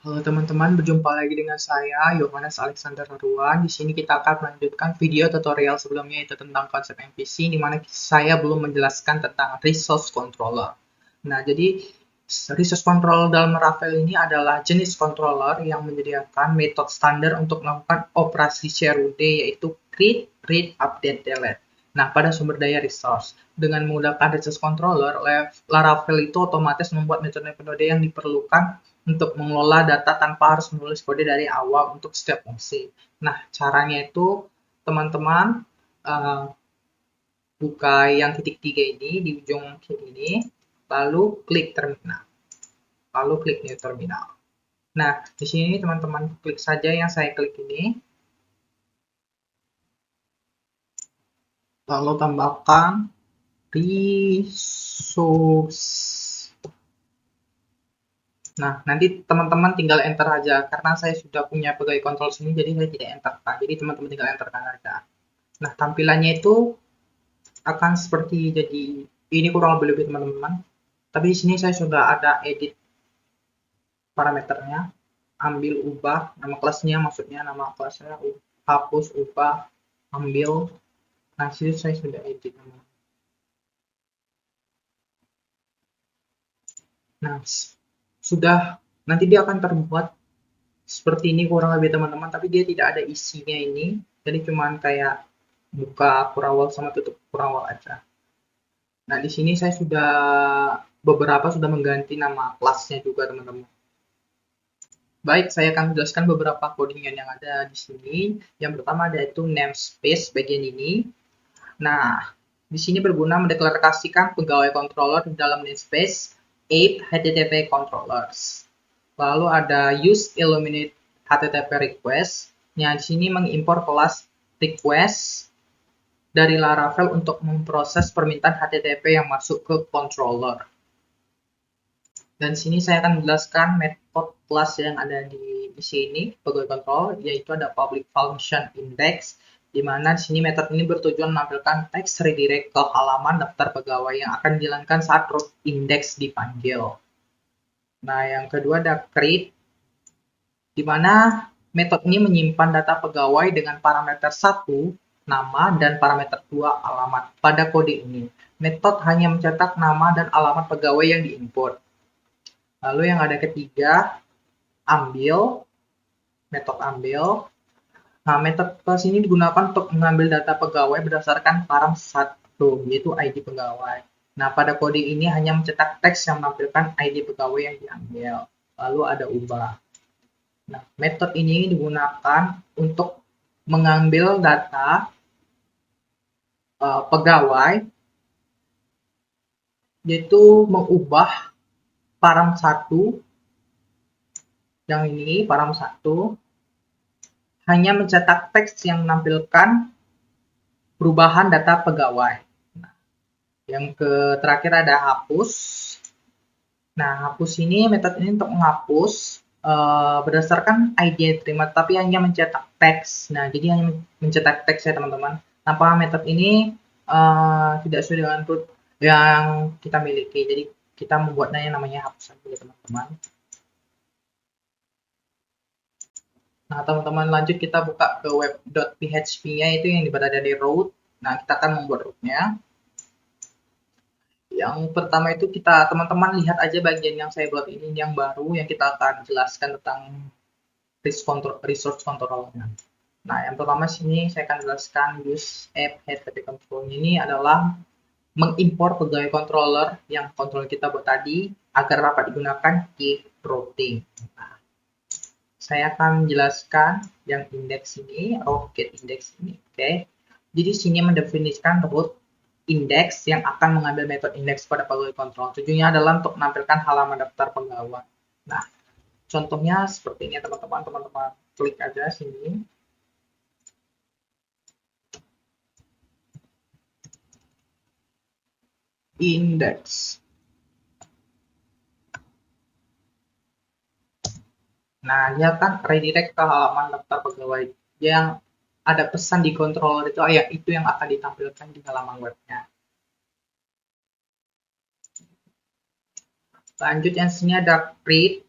Halo teman-teman, berjumpa lagi dengan saya, Yohanes Alexander Haruan. Di sini kita akan melanjutkan video tutorial sebelumnya, yaitu tentang konsep MVC, di mana saya belum menjelaskan tentang resource controller. Nah, jadi resource controller dalam Laravel ini adalah jenis controller yang menyediakan metode standar untuk melakukan operasi CRUD, yaitu create, read, update, delete. Nah, pada sumber daya resource, dengan menggunakan resource controller, Laravel itu otomatis membuat metode-metode yang diperlukan untuk mengelola data tanpa harus menulis kode dari awal untuk setiap fungsi. Nah, caranya itu teman-teman uh, buka yang titik tiga ini di ujung kiri ini, lalu klik terminal, lalu klik new terminal. Nah, di sini teman-teman klik saja yang saya klik ini, lalu tambahkan resource. Nah, nanti teman-teman tinggal enter aja, karena saya sudah punya pegawai kontrol sini, jadi saya tidak enter. Jadi teman-teman tinggal enterkan aja. Nah, tampilannya itu akan seperti jadi ini kurang lebih teman-teman. Tapi di sini saya sudah ada edit parameternya, ambil ubah nama kelasnya, maksudnya nama kelasnya hapus ubah ambil. Nah, sini saya sudah edit teman. Nah, sudah nanti dia akan terbuat seperti ini kurang lebih teman-teman, tapi dia tidak ada isinya ini. Jadi cuman kayak buka kurawal sama tutup kurawal aja. Nah, di sini saya sudah beberapa sudah mengganti nama kelasnya juga teman-teman. Baik, saya akan menjelaskan beberapa codingan yang ada di sini. Yang pertama yaitu namespace bagian ini. Nah, di sini berguna mendeklarasikan pegawai controller di dalam namespace ape HTTP controllers. Lalu ada use illuminate HTTP request. Yang di sini mengimpor kelas request dari Laravel untuk memproses permintaan HTTP yang masuk ke controller. Dan sini saya akan menjelaskan metode kelas yang ada di sini, pegawai control, yaitu ada public function index, di mana di sini metode ini bertujuan menampilkan teks redirect ke halaman daftar pegawai yang akan dijalankan saat root index dipanggil. Nah, yang kedua ada create, di mana metode ini menyimpan data pegawai dengan parameter 1, nama, dan parameter 2, alamat. Pada kode ini, metode hanya mencetak nama dan alamat pegawai yang diinput. Lalu yang ada ketiga, ambil, metode ambil. Nah, metode kelas ini digunakan untuk mengambil data pegawai berdasarkan param 1, yaitu ID pegawai. Nah, pada kode ini hanya mencetak teks yang menampilkan ID pegawai yang diambil. Lalu ada ubah. Nah, metode ini digunakan untuk mengambil data pegawai, yaitu mengubah param 1, yang ini param 1, hanya mencetak teks yang menampilkan perubahan data pegawai. Nah, yang terakhir ada hapus. Nah, hapus ini metode ini untuk menghapus berdasarkan ID yang terima, tapi hanya mencetak teks. Nah, jadi hanya mencetak teks ya teman-teman. Tanpa metode ini tidak sesuai dengan root yang kita miliki. Jadi kita membuatnya yang namanya hapus saja ya teman-teman. Nah, teman-teman lanjut kita buka ke web.php-nya itu yang berada di root. Nah, kita akan membuat rootnya. Yang pertama itu kita teman-teman lihat aja bagian yang saya buat ini yang baru yang kita akan jelaskan tentang resource control-nya. Nah, yang pertama sini saya akan jelaskan use app HTTP control ini adalah mengimpor pegawai controller yang kontrol kita buat tadi agar dapat digunakan di routing. Nah, saya akan menjelaskan yang indeks ini, root index ini, oke. Jadi sini mendefinisikan root index yang akan mengambil metode index pada pegawai kontrol. Tujuannya adalah untuk menampilkan halaman daftar pegawai. Nah, contohnya seperti ini teman-teman. Teman-teman klik aja sini. Index. Nah, dia kan redirect ke halaman daftar pegawai yang ada pesan di controller itu, ya itu yang akan ditampilkan di halaman webnya. Lanjut yang sini ada print.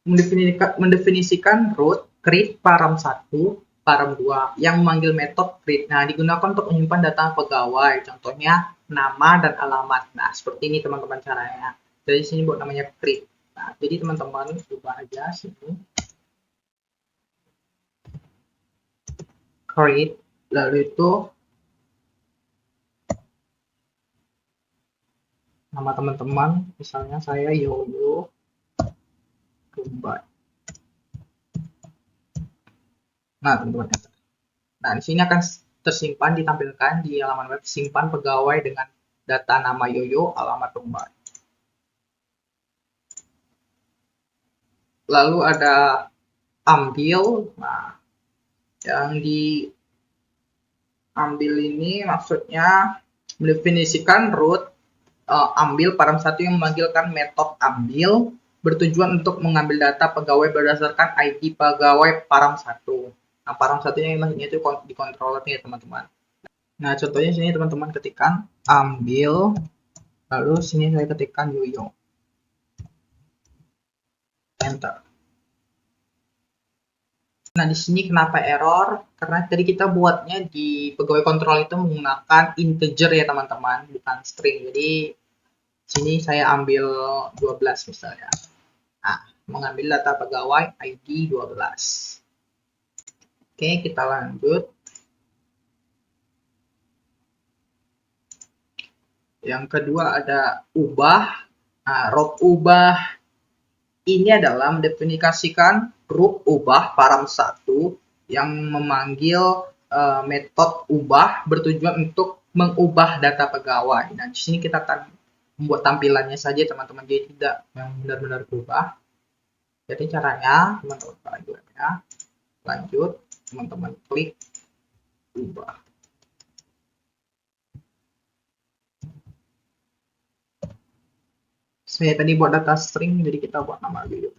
mendefinisikan root, create, param 1, param 2 yang memanggil metode create. Nah, digunakan untuk menyimpan data pegawai, contohnya nama dan alamat. Nah, seperti ini teman-teman caranya. Jadi sini buat namanya create. Nah, jadi teman-teman ubah aja sini. Create, lalu itu nama teman-teman, misalnya saya Yoyo Rumbai. Nah, teman-teman. Nah, di sini akan tersimpan ditampilkan di halaman web simpan pegawai dengan data nama Yoyo, alamat Rumbai. Lalu ada ambil. Nah, yang diambil ini maksudnya mendefinisikan root ambil param 1 yang memanggilkan metode ambil bertujuan untuk mengambil data pegawai berdasarkan ID pegawai param 1. Nah, param 1-nya maksudnya itu di controllernya ya teman-teman. Nah, contohnya sini teman-teman ketikkan ambil, lalu sini saya ketikkan Yoyo. Enter. Nah, di sini kenapa error? Karena tadi kita buatnya di pegawai kontrol itu menggunakan integer ya teman-teman, bukan string. Jadi sini saya ambil 12 misalnya. Nah, mengambil data pegawai ID 12. Oke, kita lanjut. Yang kedua ada ubah. Nah, root ubah ini adalah mendefinisikan root ubah param 1 yang memanggil metode ubah bertujuan untuk mengubah data pegawai. Nah, di sini kita membuat tampilannya saja teman-teman, jadi tidak yang benar-benar berubah. Jadi caranya teman-teman lanjut, teman-teman klik ubah. Saya tadi buat data string, jadi kita buat nama dulu.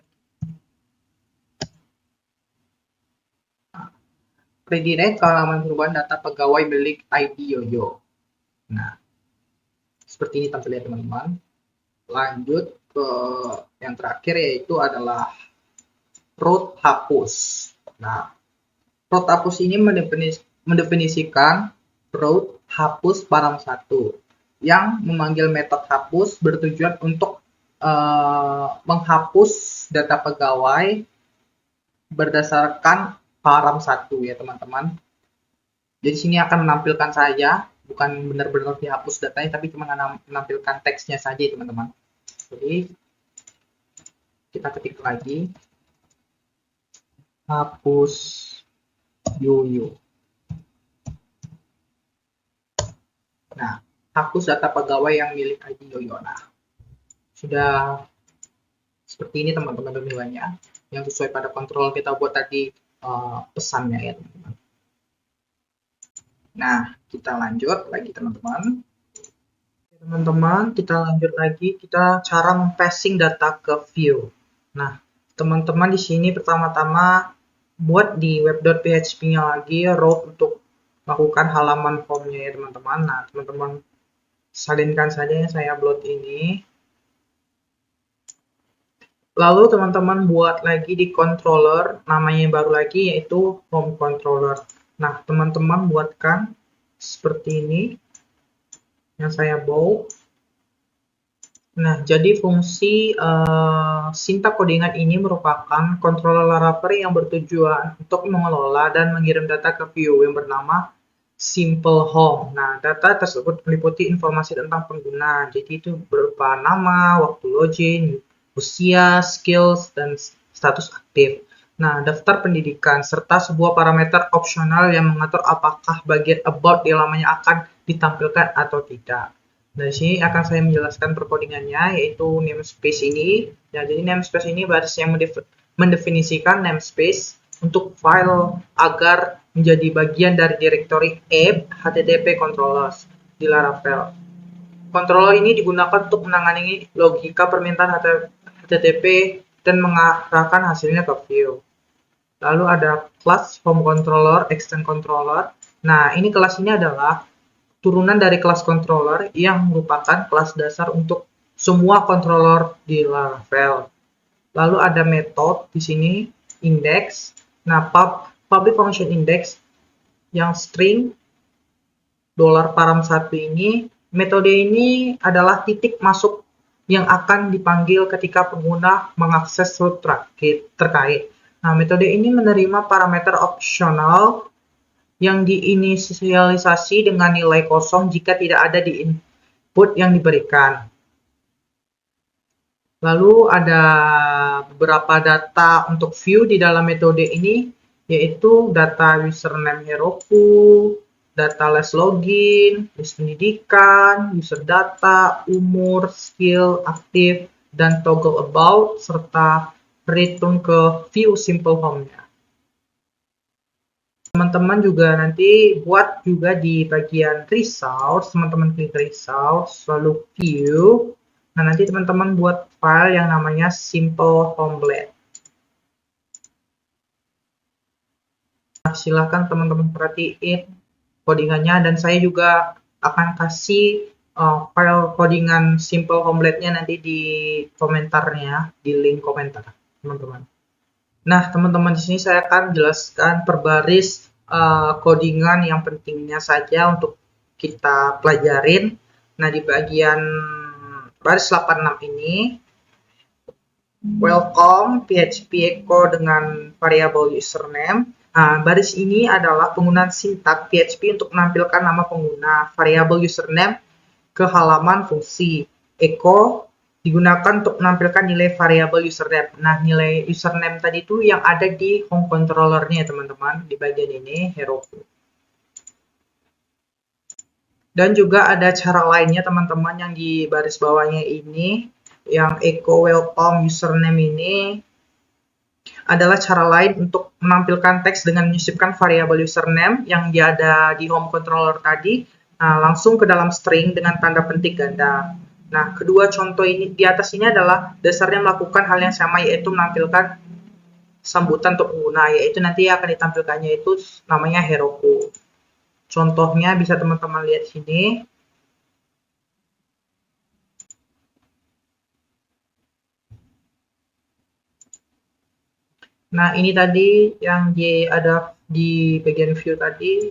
Redirect ke halaman perubahan data pegawai milik ID Yoyo. Nah, seperti ini tampilannya teman-teman. Lanjut ke yang terakhir yaitu adalah root hapus. Nah, root hapus ini mendefinisikan root hapus param 1 yang memanggil metode hapus bertujuan untuk menghapus data pegawai berdasarkan param 1 ya teman-teman. Jadi sini akan menampilkan saja, bukan benar-benar dihapus datanya, tapi cuma menampilkan teksnya saja teman-teman. Jadi kita ketik lagi hapus Yoyo. Nah, hapus data pegawai yang milik ID Yoyo. Nah, sudah seperti ini teman-teman tampilannya yang sesuai pada kontrol kita buat tadi pesannya ya teman-teman. Nah, kita lanjut lagi teman-teman. Teman-teman, kita lanjut lagi, kita cara passing data ke view. Nah, teman-teman di sini pertama-tama buat di web.php-nya lagi route untuk melakukan halaman formnya ya teman-teman. Nah, teman-teman salinkan saja ya, saya upload ini. Lalu teman-teman buat lagi di controller, namanya baru lagi yaitu home controller. Nah, teman-teman buatkan seperti ini yang saya bawa. Nah, jadi fungsi syntax codingan ini merupakan controller Laravel yang bertujuan untuk mengelola dan mengirim data ke view yang bernama Simple Home. Nah, data tersebut meliputi informasi tentang pengguna, jadi itu berupa nama, waktu login, usia, skills, dan status aktif. Nah, daftar pendidikan, serta sebuah parameter opsional yang mengatur apakah bagian about di halamannya akan ditampilkan atau tidak. Nah, di sini akan saya menjelaskan perkodingannya, yaitu namespace ini. Ya, jadi namespace ini baris yang mendefinisikan namespace untuk file agar menjadi bagian dari direktori app HTTP controllers di Laravel. Controller ini digunakan untuk menangani logika permintaan HTTP dan mengarahkan hasilnya ke view. Lalu ada kelas home controller, extend controller. Nah, ini kelas ini adalah turunan dari kelas controller yang merupakan kelas dasar untuk semua controller di Laravel. Lalu ada method di sini, index. Nah, public function index yang string $param1 ini, metode ini adalah titik masuk yang akan dipanggil ketika pengguna mengakses root terkait. Nah, metode ini menerima parameter opsional yang diinisialisasi dengan nilai kosong jika tidak ada di input yang diberikan. Lalu ada beberapa data untuk view di dalam metode ini, yaitu data username Heroku, data les login, list pendidikan, user data, umur, skill, aktif, dan toggle about, serta return ke view simple home-nya. Teman-teman juga nanti buat juga di bagian resource, teman-teman klik resource, lalu view. Nah, nanti teman-teman buat file yang namanya simple homelet. Nah, silahkan teman-teman perhatiin codingannya, dan saya juga akan kasih file codingan simple homelet-nya nanti di komentarnya, di link komentar, teman-teman. Nah, teman-teman, di sini saya akan jelaskan per baris codingan yang pentingnya saja untuk kita pelajarin. Nah, di bagian baris 86 ini, welcome PHP echo dengan variabel username. Nah, baris ini adalah penggunaan sintak PHP untuk menampilkan nama pengguna, variabel username ke halaman fungsi. Echo digunakan untuk menampilkan nilai variabel username. Nah, nilai username tadi itu yang ada di home controller-nya, teman-teman, di bagian ini, Heroku. Dan juga ada cara lainnya, teman-teman, yang di baris bawahnya ini, yang echo welcome username ini adalah cara lain untuk menampilkan teks dengan menyisipkan variabel username yang ada di home controller tadi, langsung ke dalam string dengan tanda petik ganda. Nah, kedua contoh ini di atas ini adalah dasarnya melakukan hal yang sama, yaitu menampilkan sambutan untuk pengguna, yaitu nanti akan ditampilkannya itu namanya Heroku. Contohnya bisa teman-teman lihat sini. Nah, ini tadi yang ada di bagian view tadi,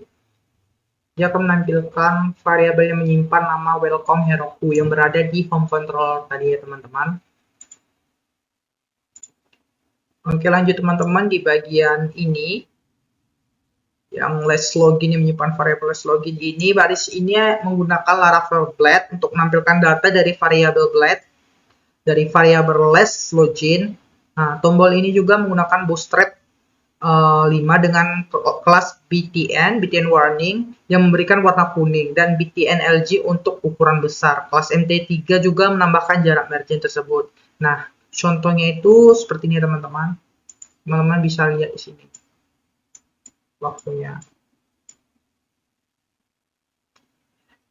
dia akan menampilkan variabel yang menyimpan nama welcome Heroku yang berada di home controller tadi, ya teman-teman. Oke, lanjut teman-teman, di bagian ini yang less login yang menyimpan variabel less login ini, baris ini menggunakan Laravel Blade untuk menampilkan data dari variabel Blade dari variabel less login. Nah, tombol ini juga menggunakan Bootstrap 5 dengan kelas btn warning yang memberikan warna kuning, dan btn LG untuk ukuran besar. Kelas mt3 juga menambahkan jarak margin tersebut. Nah, contohnya itu seperti ini, teman-teman. Teman-teman bisa lihat di sini waktunya.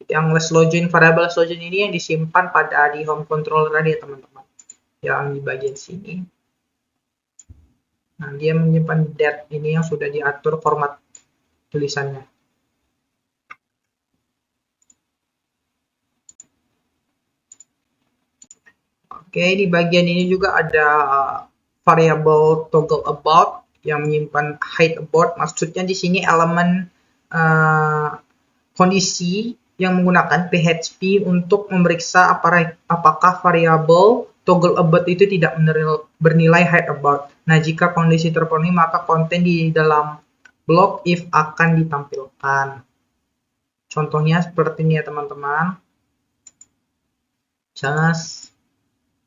Yang less login, variabel less login ini yang disimpan pada di home controller tadi, ya teman-teman. Yang di bagian sini. Nah, dia menyimpan date ini yang sudah diatur format tulisannya. Oke, di bagian ini juga ada variabel toggle about yang menyimpan hide about. Maksudnya di sini elemen kondisi yang menggunakan PHP untuk memeriksa apakah variabel toggle about itu tidak bernilai hide about. Nah, jika kondisi terpenuhi, maka konten di dalam blok if akan ditampilkan. Contohnya seperti ini, ya teman-teman. Misalnya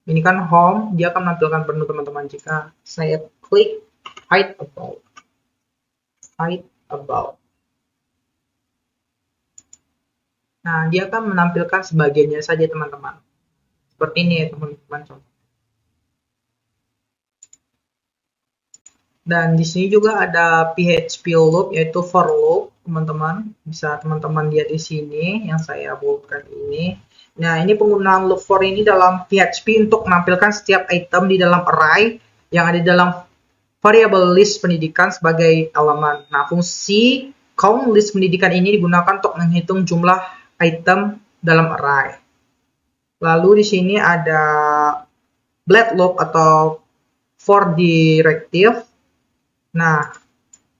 ini kan home, dia akan menampilkan penuh, teman-teman. Jika saya klik hide about. Nah, dia akan menampilkan sebagiannya saja, teman-teman. Seperti ini, ya teman-teman. Dan di sini juga ada PHP loop, yaitu for loop, teman-teman. Bisa teman-teman lihat di sini yang saya buatkan ini. Nah, ini penggunaan loop for ini dalam PHP untuk menampilkan setiap item di dalam array yang ada dalam variabel list pendidikan sebagai elemen. Nah, fungsi count list pendidikan ini digunakan untuk menghitung jumlah item dalam array. Lalu di sini ada blade loop atau for directive. Nah,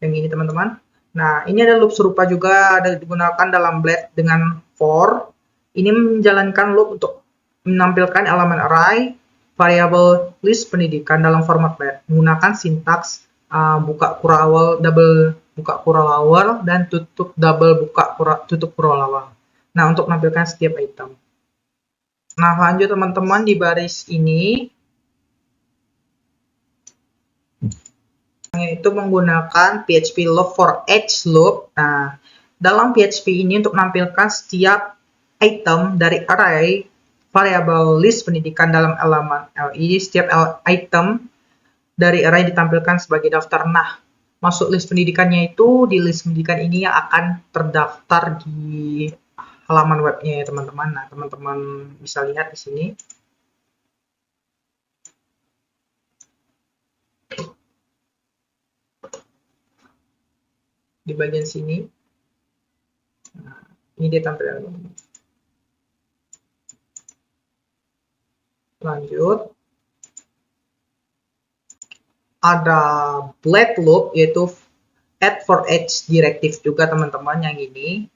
yang ini teman-teman. Nah, ini ada loop serupa juga ada digunakan dalam Blade dengan for. Ini menjalankan loop untuk menampilkan elemen array, variabel list pendidikan dalam format Blade menggunakan sintaks buka kurung awal, double buka kurung awal, dan tutup double buka tutup kurung awal. Nah, untuk menampilkan setiap item. Nah, lanjut teman-teman di baris ini itu menggunakan PHP loop for each loop. Nah, dalam PHP ini untuk menampilkan setiap item dari array variabel list pendidikan dalam elemen LI, setiap item dari array ditampilkan sebagai daftar. Nah, masuk list pendidikannya itu di list pendidikan ini yang akan terdaftar di halaman webnya ya teman-teman. Nah, teman-teman bisa lihat di sini. Di bagian sini. Nah, ini dia tampilan teman-teman. Lanjut. Ada Blade loop yaitu add for each directive juga teman-teman yang ini.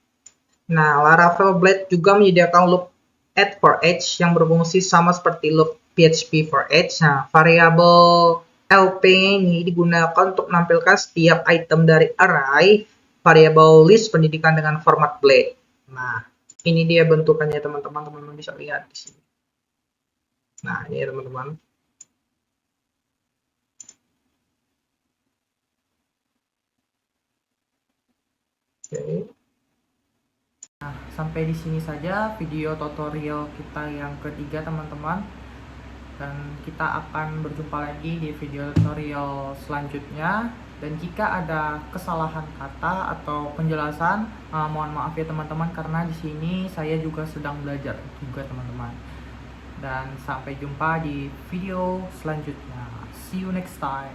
Nah, Laravel Blade juga menyediakan loop add for each yang berfungsi sama seperti loop PHP for each. Nah, variabel LP ini digunakan untuk menampilkan setiap item dari array variabel list pendidikan dengan format Blade. Nah, ini dia bentukannya teman-teman, teman-teman bisa lihat di sini. Nah, ini ya teman-teman. Oke. Nah, sampai di sini saja video tutorial kita yang ketiga teman-teman. Dan kita akan berjumpa lagi di video tutorial selanjutnya. Dan jika ada kesalahan kata atau penjelasan, mohon maaf ya teman-teman karena di sini saya juga sedang belajar juga teman-teman. Dan sampai jumpa di video selanjutnya. See you next time.